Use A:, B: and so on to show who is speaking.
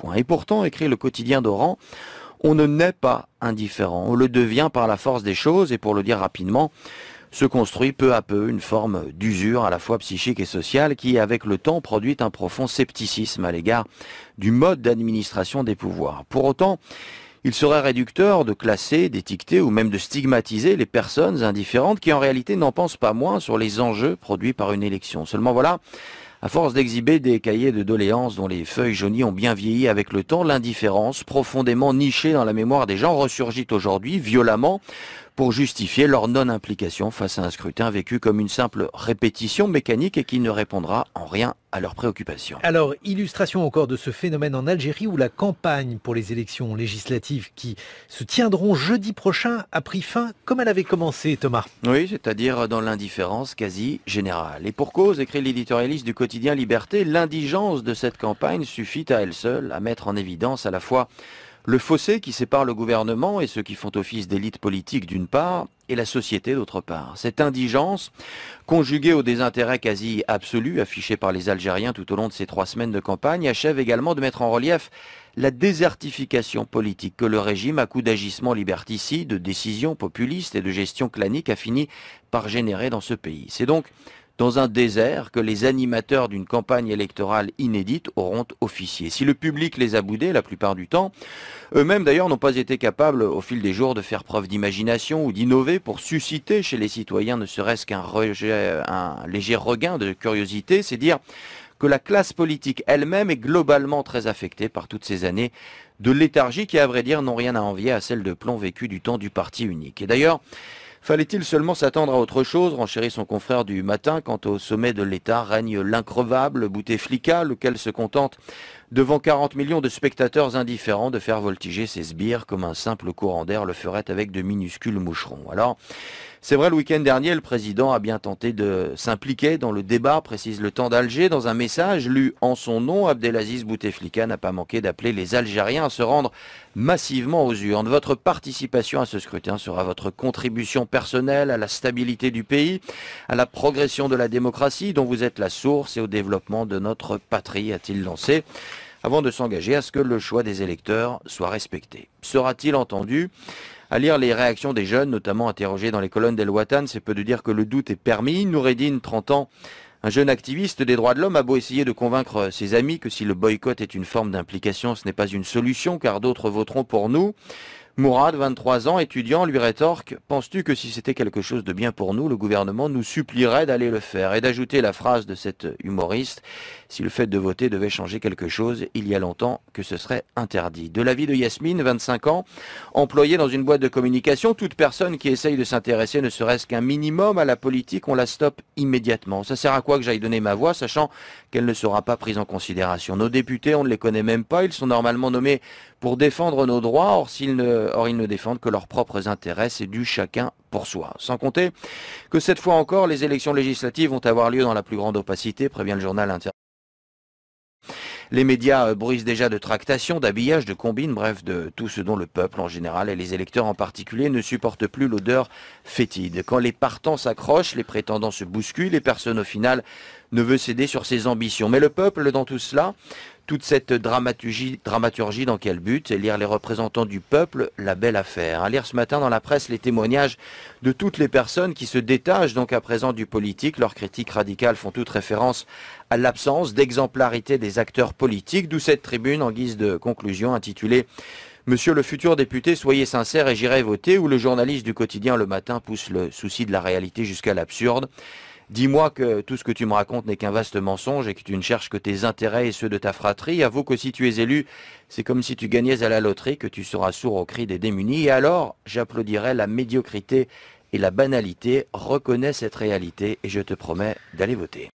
A: point. Et pourtant, écrit le quotidien d'Oran, on ne naît pas indifférent, on le devient par la force des choses et pour le dire rapidement, se construit peu à peu une forme d'usure à la fois psychique et sociale qui, avec le temps, produit un profond scepticisme à l'égard du mode d'administration des pouvoirs. Pour autant, il serait réducteur de classer, d'étiqueter ou même de stigmatiser les personnes indifférentes qui en réalité n'en pensent pas moins sur les enjeux produits par une élection. Seulement voilà, à force d'exhiber des cahiers de doléances dont les feuilles jaunies ont bien vieilli avec le temps, l'indifférence, profondément nichée dans la mémoire des gens, ressurgit aujourd'hui violemment pour justifier leur non-implication face à un scrutin vécu comme une simple répétition mécanique et qui ne répondra en rien à leurs préoccupations.
B: Alors, illustration encore de ce phénomène en Algérie où la campagne pour les élections législatives qui se tiendront jeudi prochain a pris fin comme elle avait commencé, Thomas.
A: Oui, c'est-à-dire dans l'indifférence quasi générale. Et pour cause, écrit l'éditorialiste du quotidien Liberté, l'indigence de cette campagne suffit à elle seule à mettre en évidence à la fois le fossé qui sépare le gouvernement et ceux qui font office d'élite politique d'une part, et la société d'autre part. Cette indigence, conjuguée au désintérêt quasi absolu affiché par les Algériens tout au long de ces 3 semaines de campagne, achève également de mettre en relief la désertification politique que le régime, à coup d'agissements liberticides, de décisions populistes et de gestion clanique, a fini par générer dans ce pays. C'est donc dans un désert que les animateurs d'une campagne électorale inédite auront officié. Si le public les a boudés la plupart du temps, eux-mêmes d'ailleurs n'ont pas été capables au fil des jours de faire preuve d'imagination ou d'innover pour susciter chez les citoyens ne serait-ce un léger regain de curiosité, c'est dire que la classe politique elle-même est globalement très affectée par toutes ces années de léthargie qui, à vrai dire, n'ont rien à envier à celle de plomb vécu du temps du parti unique. Et d'ailleurs, fallait-il seulement s'attendre à autre chose, renchérit son confrère du matin, quand au sommet de l'État règne l'increvable Bouteflika, lequel se contente, devant 40 millions de spectateurs indifférents, de faire voltiger ses sbires comme un simple courant d'air le ferait avec de minuscules moucherons. Alors, c'est vrai, le week-end dernier, le président a bien tenté de s'impliquer dans le débat, précise le Temps d'Alger. Dans un message lu en son nom, Abdelaziz Bouteflika n'a pas manqué d'appeler les Algériens à se rendre massivement aux urnes. Votre participation à ce scrutin sera votre contribution personnelle à la stabilité du pays, à la progression de la démocratie dont vous êtes la source et au développement de notre patrie, a-t-il lancé, avant de s'engager à ce que le choix des électeurs soit respecté. Sera-t-il entendu ? À lire les réactions des jeunes, notamment interrogés dans les colonnes d'El Watan, c'est peu de dire que le doute est permis. Noureddin, 30 ans, un jeune activiste des droits de l'homme, a beau essayer de convaincre ses amis que si le boycott est une forme d'implication, ce n'est pas une solution, car d'autres voteront pour nous. Mourad, 23 ans, étudiant, lui rétorque « Penses-tu que si c'était quelque chose de bien pour nous, le gouvernement nous supplierait d'aller le faire ?» Et d'ajouter la phrase de cet humoriste « Si le fait de voter devait changer quelque chose, il y a longtemps que ce serait interdit. » De l'avis de Yasmine, 25 ans, employée dans une boîte de communication, toute personne qui essaye de s'intéresser ne serait-ce qu'un minimum à la politique, on la stoppe immédiatement. Ça sert à quoi que j'aille donner ma voix, sachant qu'elle ne sera pas prise en considération? Nos députés, on ne les connaît même pas, ils sont normalement nommés pour défendre nos droits, or ils ne défendent que leurs propres intérêts, c'est du chacun pour soi. Sans compter que cette fois encore, les élections législatives vont avoir lieu dans la plus grande opacité, prévient le journal Inter. Les médias bruissent déjà de tractations, d'habillage, de combines, bref, de tout ce dont le peuple en général et les électeurs en particulier ne supportent plus l'odeur fétide. Quand les partants s'accrochent, les prétendants se bousculent et personne au final ne veut céder sur ses ambitions. Mais le peuple, dans tout cela, toute cette dramaturgie dans quel but? Et lire les représentants du peuple, la belle affaire. À lire ce matin dans la presse les témoignages de toutes les personnes qui se détachent donc à présent du politique. Leurs critiques radicales font toute référence à l'absence d'exemplarité des acteurs politiques, d'où cette tribune en guise de conclusion intitulée « Monsieur le futur député, soyez sincère et j'irai voter » où le journaliste du quotidien Le Matin pousse le souci de la réalité jusqu'à l'absurde. Dis-moi que tout ce que tu me racontes n'est qu'un vaste mensonge et que tu ne cherches que tes intérêts et ceux de ta fratrie. Avoue que si tu es élu, c'est comme si tu gagnais à la loterie, que tu seras sourd aux cris des démunis. Et alors, j'applaudirai la médiocrité et la banalité. Reconnais cette réalité et je te promets d'aller voter.